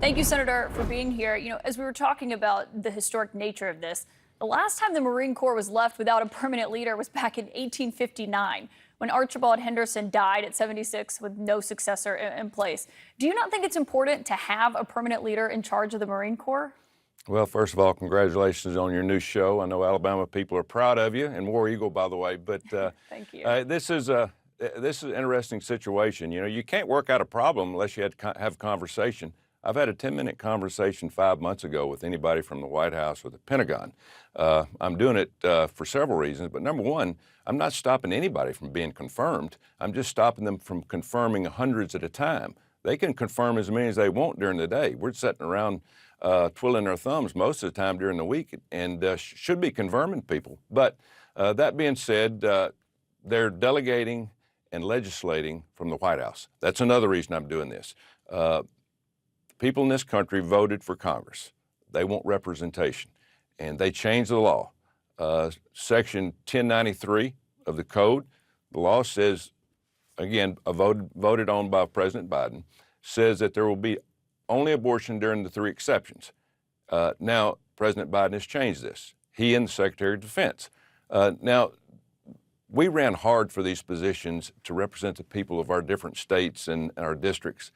Thank you, Senator, for being here. As we were talking about the historic nature of this, the last time the Marine Corps was left without a permanent leader was back in 1859, when Archibald Henderson died at 76 with no successor in place. Do you not think it's important to have a permanent leader in charge of the Marine Corps? Well, first of all, congratulations on your new show. I know Alabama people are proud of you, and War Eagle, by the way. But Thank you. This is an interesting situation. You can't work out a problem unless you have a conversation. I've had a 10-minute conversation 5 months ago with anybody from the White House or the Pentagon. I'm doing it for several reasons, but number one, I'm not stopping anybody from being confirmed. I'm just stopping them from confirming hundreds at a time. They can confirm as many as they want during the day. We're sitting around twiddling our thumbs most of the time during the week and should be confirming people. But that being said, they're delegating and legislating from the White House. That's another reason I'm doing this. People in this country voted for Congress. They want representation, and they changed the law. Section 1093 of the code, the law says, again, voted on by President Biden, says that there will be only abortion during the three exceptions. Now, President Biden has changed this. He and the Secretary of Defense. Now, we ran hard for these positions to represent the people of our different states and our districts.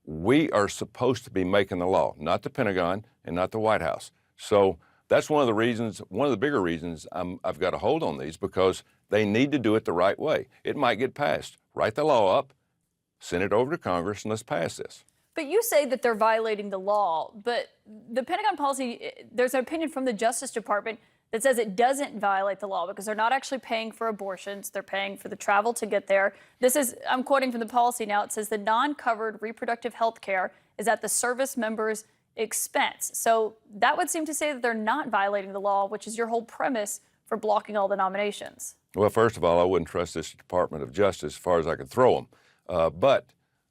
We are supposed to be making the law, not the Pentagon and not the White House. So that's one of the reasons, one of the bigger reasons I've got a hold on these, because they need to do it the right way. It might get passed. Write the law up, send it over to Congress, and let's pass this. But you say that they're violating the law, but the Pentagon policy, there's an opinion from the Justice Department that says it doesn't violate the law because they're not actually paying for abortions. They're paying for the travel to get there. This is, I'm quoting from the policy now, it says the non-covered reproductive health care is at the service member's expense. So that would seem to say that they're not violating the law, which is your whole premise for blocking all the nominations. Well, first of all, I wouldn't trust this Department of Justice as far as I could throw them. But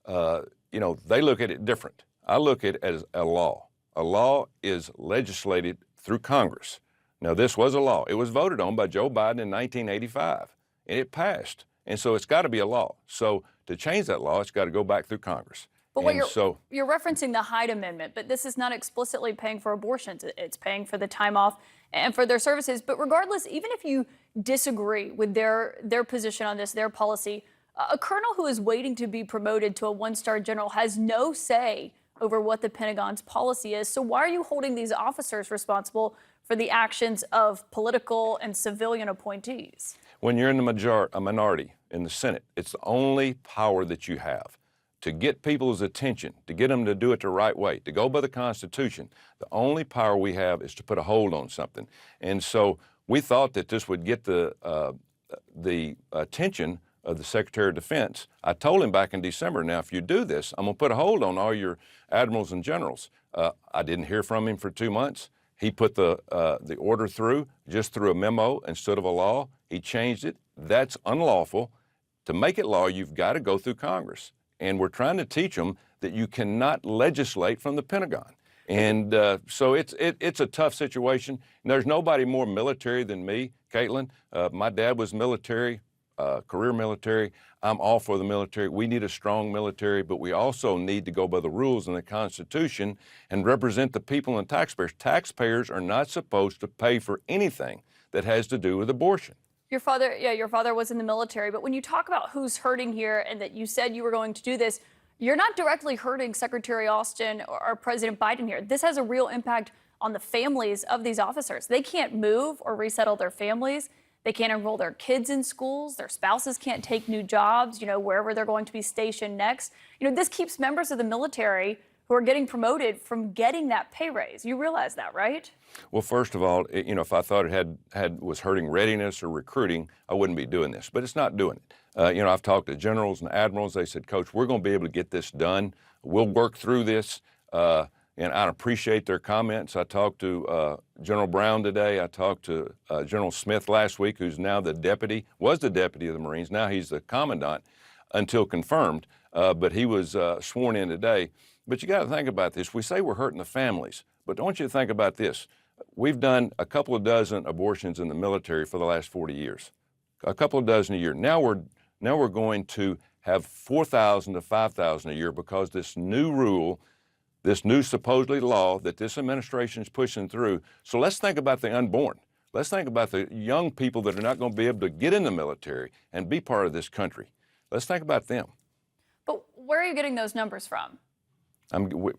they look at it different. I look at it as a law. A law is legislated through Congress. Now, this was a law. It was voted on by Joe Biden in 1985, and it passed. And so it's got to be a law. So to change that law, it's got to go back through Congress. But you're referencing the Hyde Amendment, but this is not explicitly paying for abortions. It's paying for the time off and for their services. But regardless, even if you disagree with their position on this, their policy, a colonel who is waiting to be promoted to a one-star general has no say over what the Pentagon's policy is. So why are you holding these officers responsible for the actions of political and civilian appointees? When you're in a minority in the Senate, it's the only power that you have to get people's attention, to get them to do it the right way, to go by the Constitution. The only power we have is to put a hold on something. And so we thought that this would get the attention of the Secretary of Defense. I told him back in December, now, if you do this, I'm going to put a hold on all your admirals and generals. I didn't hear from him for 2 months. He put the order through, just through a memo instead of a law. He changed it. That's unlawful. To make it law, you've got to go through Congress. And we're trying to teach them that you cannot legislate from the Pentagon. And so it's a tough situation. And there's nobody more military than me, Kaitlan. My dad was military, career military. I'm all for the military. We need a strong military, but we also need to go by the rules in the Constitution and represent the people and taxpayers. Taxpayers are not supposed to pay for anything that has to do with abortion. Your father was in the military, but when you talk about who's hurting here and that you said you were going to do this, you're not directly hurting Secretary Austin or President Biden here. This has a real impact on the families of these officers. They can't move or resettle their families. They can't enroll their kids in schools. Their spouses can't take new jobs, wherever they're going to be stationed next. This keeps members of the military who are getting promoted from getting that pay raise. You realize that, right? Well, first of all, if I thought it was hurting readiness or recruiting, I wouldn't be doing this, but it's not doing it. I've talked to generals and admirals. They said, Coach, we're going to be able to get this done. We'll work through this. And I appreciate their comments. I talked to General Brown today. I talked to General Smith last week, who's now was the deputy of the Marines. Now he's the commandant until confirmed, but he was sworn in today. But you got to think about this. We say we're hurting the families, but I want you to think about this. We've done a couple of dozen abortions in the military for the last 40 years, a couple of dozen a year. Now we're going to have 4,000 to 5,000 a year because this new rule this new supposedly law that this administration is pushing through. So let's think about the unborn. Let's think about the young people that are not going to be able to get in the military and be part of this country. Let's think about them. But where are you getting those numbers from?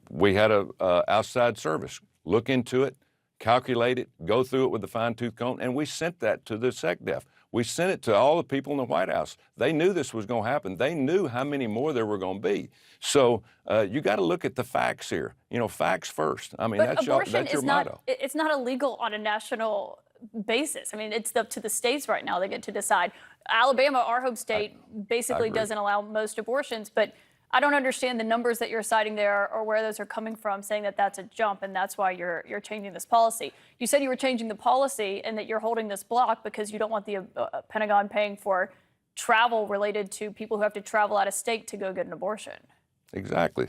We had a outside service look into it, calculate it, go through it with a fine-tooth comb, and we sent that to the SecDef. We sent it to all the people in the White House. They knew this was going to happen. They knew how many more there were going to be. So you got to look at the facts here. You know, facts first. I mean, but that's your motto. It's not illegal on a national basis. I mean, it's up to the states right now. They get to decide. Alabama, our home state, basically doesn't allow most abortions, but I don't understand the numbers that you're citing there or where those are coming from, saying that that's a jump and that's why you're changing this policy. You said you were changing the policy and that you're holding this block because you don't want the Pentagon paying for travel related to people who have to travel out of state to go get an abortion. Exactly.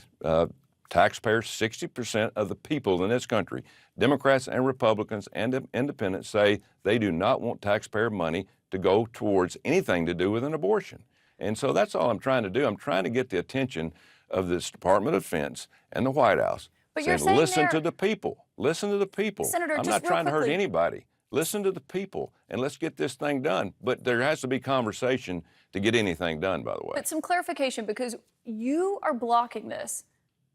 Taxpayers, 60% of the people in this country, Democrats and Republicans and independents, say they do not want taxpayer money to go towards anything to do with an abortion. And so that's all I'm trying to do. I'm trying to get the attention of this Department of Defense and the White House. But you're saying listen to the people. Listen to the people. Senator, I'm not trying to hurt anybody. Listen to the people and let's get this thing done. But there has to be conversation to get anything done, by the way. But some clarification, because you are blocking this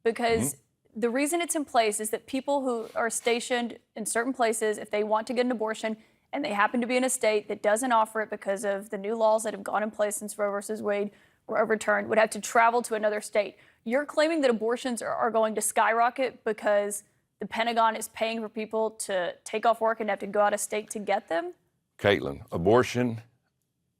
because the reason it's in place is that people who are stationed in certain places, if they want to get an abortion, and they happen to be in a state that doesn't offer it because of the new laws that have gone in place since Roe versus Wade were overturned, would have to travel to another state. You're claiming that abortions are going to skyrocket because the Pentagon is paying for people to take off work and have to go out of state to get them? Kaitlan, abortion,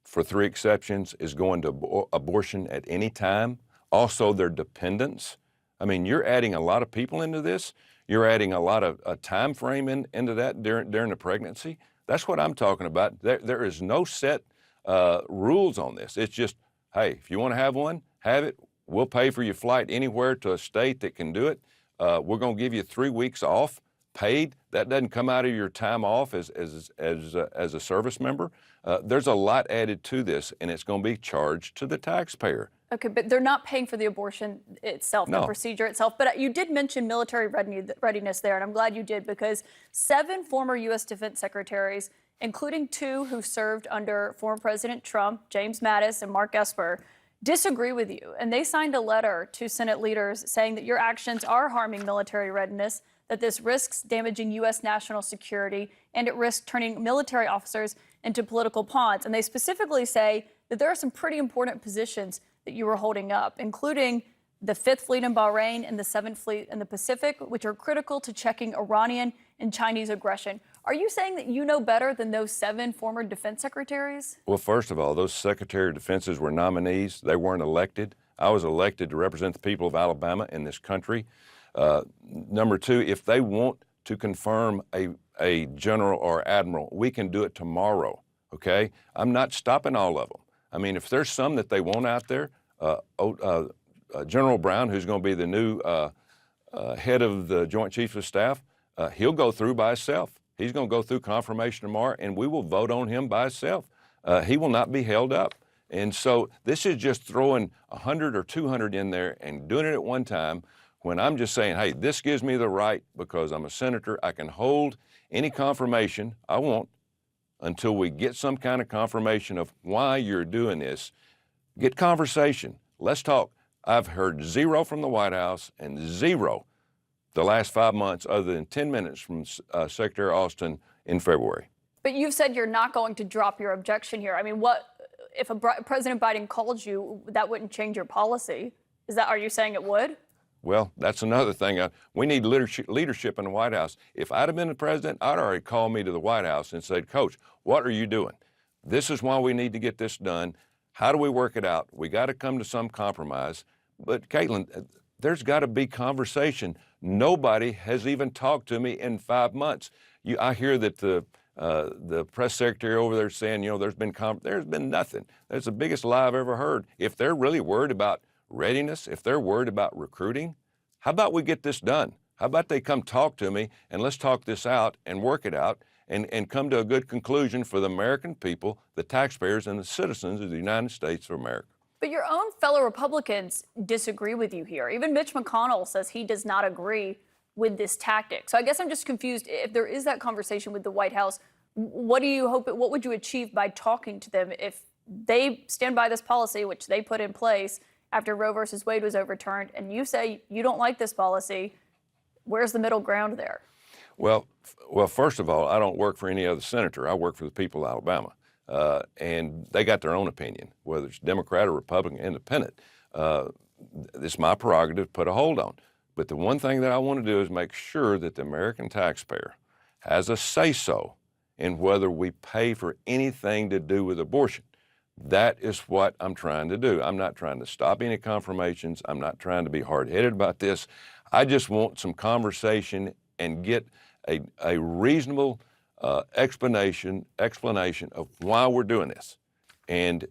for 3 exceptions, is going to abortion at any time. Also, their dependents. I mean, you're adding a lot of people into this. You're adding a lot of time frame into that during the pregnancy. That's what I'm talking about. There is no set rules on this. It's just, hey, if you want to have one, have it. We'll pay for your flight anywhere to a state that can do it. We're going to give you 3 weeks off, paid. That doesn't come out of your time off as a service member. There's a lot added to this, and it's going to be charged to the taxpayer. Okay, but they're not paying for the abortion itself, the procedure itself. But you did mention military readiness there, and I'm glad you did, because 7 former U.S. defense secretaries, including 2 who served under former President Trump, James Mattis and Mark Esper, disagree with you. And they signed a letter to Senate leaders saying that your actions are harming military readiness, that this risks damaging U.S. national security, and it risks turning military officers into political pawns. And they specifically say that there are some pretty important positions that you were holding up, including the 5th Fleet in Bahrain and the 7th Fleet in the Pacific, which are critical to checking Iranian and Chinese aggression. Are you saying that you know better than those 7 former defense secretaries? Well, first of all, those Secretary of Defenses were nominees. They weren't elected. I was elected to represent the people of Alabama in this country. Number 2, if they want to confirm a general or admiral, we can do it tomorrow, okay? I'm not stopping all of them. I mean, if there's some that they want out there, General Brown, who's going to be the new head of the Joint Chiefs of Staff, he'll go through by himself. He's going to go through confirmation tomorrow, and we will vote on him by himself. He will not be held up. And so this is just throwing 100 or 200 in there and doing it at one time when I'm just saying, hey, this gives me the right, because I'm a senator, I can hold any confirmation I want until we get some kind of confirmation of why you're doing this. Get conversation. Let's talk. I've heard 0 from the White House and 0 the last 5 months, other than 10 minutes from Secretary Austin in February. But you've said you're not going to drop your objection here. I mean, what if President Biden called you, that wouldn't change your policy? Are you saying it would? Well, that's another thing. We need leadership in the White House. If I'd have been the president, I'd already called me to the White House and said, Coach, what are you doing? This is why we need to get this done. How do we work it out? We got to come to some compromise. But Kaitlan, there's got to be conversation. Nobody has even talked to me in 5 months. I hear that the press secretary over there saying, there's been nothing. That's the biggest lie I've ever heard. If they're really worried about readiness, if they're worried about recruiting, how about we get this done? How about they come talk to me and let's talk this out and work it out and come to a good conclusion for the American people, the taxpayers, and the citizens of the United States of America. But your own fellow Republicans disagree with you here. Even Mitch McConnell says he does not agree with this tactic. So I guess I'm just confused. If there is that conversation with the White House, what do you hope? What would you achieve by talking to them if they stand by this policy, which they put in place after Roe versus Wade was overturned, and you say you don't like this policy? Where's the middle ground there? Well, first of all, I don't work for any other senator. I work for the people of Alabama. And they got their own opinion, whether it's Democrat or Republican, independent. It's my prerogative to put a hold on. But the one thing that I want to do is make sure that the American taxpayer has a say-so in whether we pay for anything to do with abortion. That is what I'm trying to do. I'm not trying to stop any confirmations. I'm not trying to be hard-headed about this. I just want some conversation and get a reasonable explanation of why we're doing this. And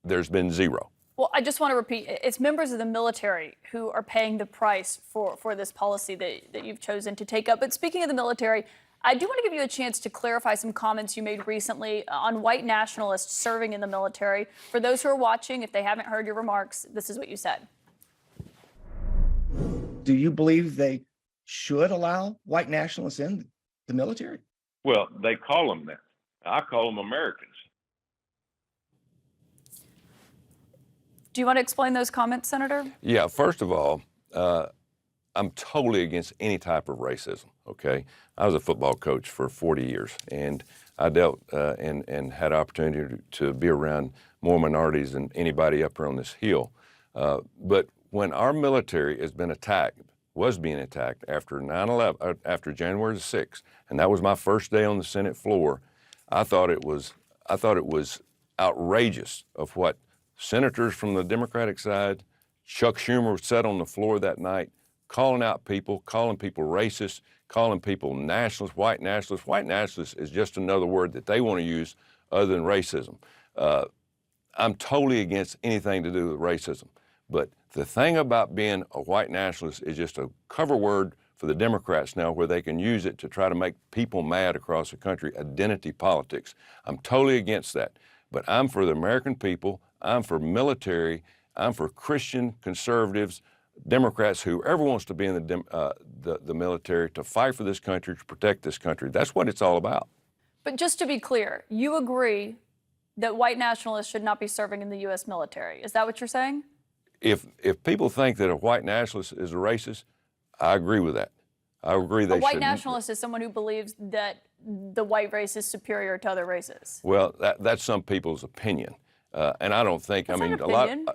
there's been zero. Well, I just want to repeat, it's members of the military who are paying the price for this policy that you've chosen to take up. But speaking of the military, I do want to give you a chance to clarify some comments you made recently on white nationalists serving in the military. For those who are watching, if they haven't heard your remarks, this is what you said. Do you believe they should allow white nationalists in the military? Well, they call them that. I call them Americans. Do you want to explain those comments, Senator? Yeah, first of all, I'm totally against any type of racism, okay? I was a football coach for 40 years, and I dealt and had opportunity to be around more minorities than anybody up here on this hill. But when our military has been attacked, was being attacked after 9/11, after January the 6th, and that was my first day on the Senate floor, I thought it was outrageous of what senators from the Democratic side, Chuck Schumer said on the floor that night, calling people racist, calling people nationalists, white nationalists. White nationalists is just another word that they want to use other than racism. I'm totally against anything to do with racism. But the thing about being a white nationalist is just a cover word for the Democrats now, where they can use it to try to make people mad across the country, identity politics. I'm totally against that. But I'm for the American people. I'm for military. I'm for Christian conservatives, Democrats, whoever wants to be in the military to fight for this country, to protect this country. That's what it's all about. But just to be clear, you agree that white nationalists should not be serving in the U.S. military. Is that what you're saying? If people think that a white nationalist is a racist, I agree with that. I agree they should. A white nationalist is someone who believes that the white race is superior to other races. Well, that's some people's opinion. And I don't think, That's I mean, not a lot. opinion.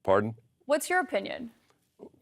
Pardon? What's your opinion?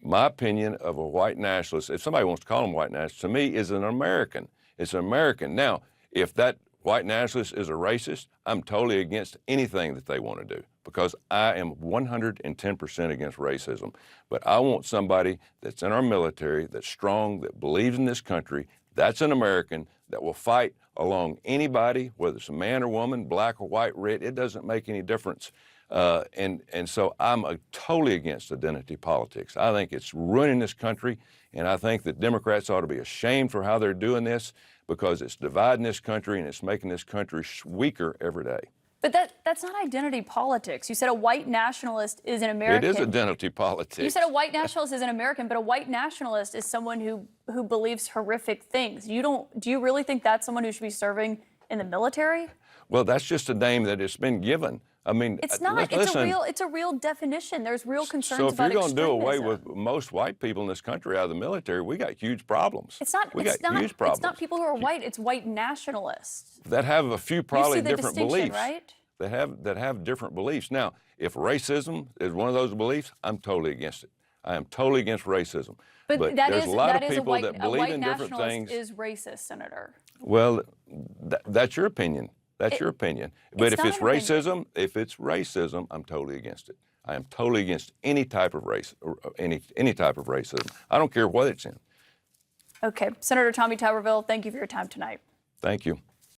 My opinion of a white nationalist, if somebody wants to call him white nationalist, to me is an American. It's an American. Now, if that white nationalist is a racist, I'm totally against anything that they want to do, because I am 110% against racism. But I want somebody that's in our military, that's strong, that believes in this country, that's an American, that will fight along anybody, whether it's a man or woman, black or white, red, it doesn't make any difference. And so I'm totally against identity politics. I think it's ruining this country, and I think that Democrats ought to be ashamed for how they're doing this, because it's dividing this country and it's making this country weaker every day. But that's not identity politics. You said a white nationalist is an American. It is identity politics. You said a white nationalist is an American, but a white nationalist is someone who believes horrific things. Do you really think that's someone who should be serving in the military? Well, that's just a name that it's been given. I mean, it's not. It's a real definition. There's real concerns about extremism. So if you're going to do away with most white people in this country out of the military, we got huge problems. It's not. Huge problems. It's not people who are white. It's white nationalists that have a few probably different different beliefs. Right? That have different beliefs. Now, if racism is one of those beliefs, I'm totally against it. I am totally against racism. But there's a lot of people that believe in different things. Is racist, Senator. Well, that's your opinion. That's your opinion. But if it's racism, I'm totally against it. I am totally against any type of race or any type of racism. I don't care what it's in. Okay, Senator Tommy Tuberville, thank you for your time tonight. Thank you.